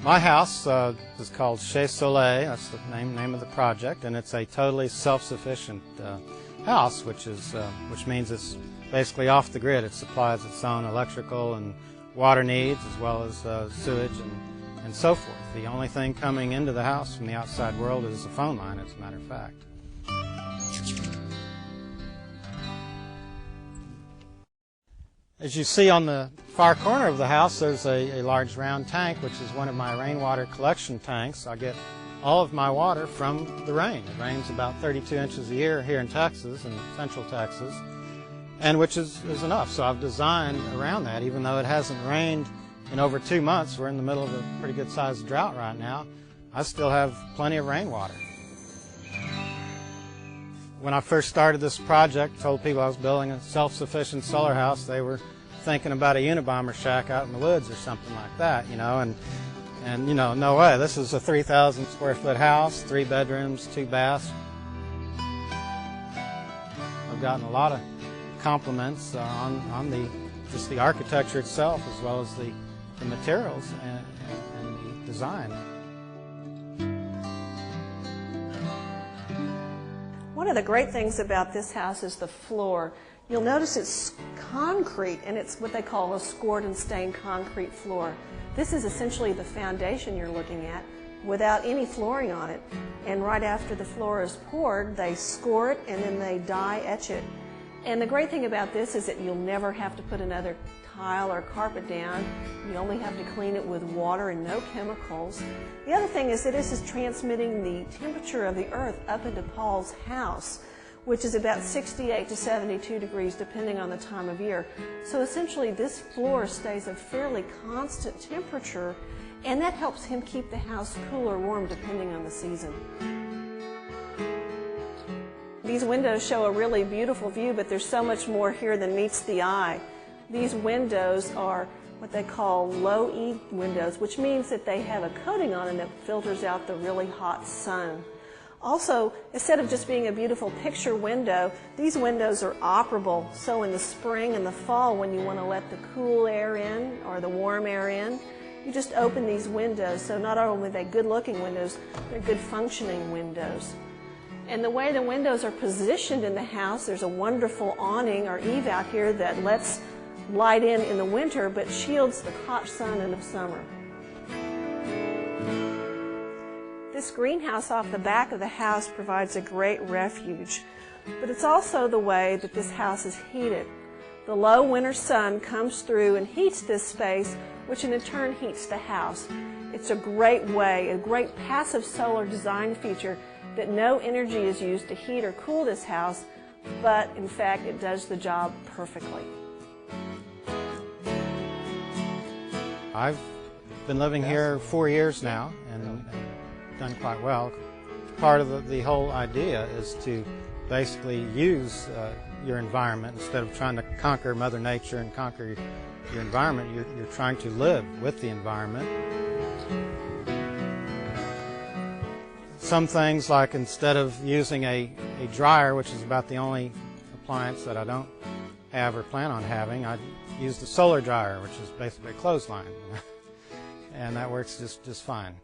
My house is called Chez Soleil. That's the name of the project, and it's a totally self-sufficient house, which means it's basically off the grid. It supplies its own electrical and water needs, as well as sewage and so forth. The only thing coming into the house from the outside world is the phone line, as a matter of fact. As you see on the far corner of the house, there's a large round tank, which is one of my rainwater collection tanks. I get all of my water from the rain. It rains about 32 inches a year here in Texas, in central Texas, and which is enough. So I've designed around that. Even though it hasn't rained in over 2 months, we're in the middle of a pretty good sized drought right now, I still have plenty of rainwater. When I first started this project, told people I was building a self-sufficient solar house, they were thinking about a Unabomber shack out in the woods or something like that, and you know, no way. This is a 3,000 square foot house, 3 bedrooms, 2 baths. I've gotten a lot of compliments on just the architecture itself, as well as the materials and the design. One of the great things about this house is the floor. You'll notice it's concrete, and it's what they call a scored and stained concrete floor. This is essentially the foundation you're looking at without any flooring on it. And right after the floor is poured, they score it and then they dye etch it. And the great thing about this is that you'll never have to put another tile or carpet down. You only have to clean it with water and no chemicals. The other thing is that this is transmitting the temperature of the earth up into Paul's house, which is about 68 to 72 degrees depending on the time of year. So essentially this floor stays a fairly constant temperature, and that helps him keep the house cool or warm depending on the season. These windows show a really beautiful view, but there's so much more here than meets the eye. These windows are what they call low E windows, which means that they have a coating on them that filters out the really hot sun. Also, instead of just being a beautiful picture window, these windows are operable. So in the spring and the fall, when you want to let the cool air in or the warm air in, you just open these windows. So not only are they good looking windows, they're good functioning windows. And the way the windows are positioned in the house, there's a wonderful awning or eave out here that lets light in the winter but shields the hot sun in the summer. This greenhouse off the back of the house provides a great refuge, but it's also the way that this house is heated. The low winter sun comes through and heats this space, which in turn heats the house. It's a great way, a great passive solar design feature that no energy is used to heat or cool this house, but in fact it does the job perfectly. I've been living here 4 years now and done quite well. Part of the whole idea is to basically use your environment instead of trying to conquer Mother Nature and conquer your environment. You're trying to live with the environment. Some things, like instead of using a dryer, which is about the only appliance that I don't have or plan on having, I used a solar dryer, which is basically a clothesline, and that works just fine.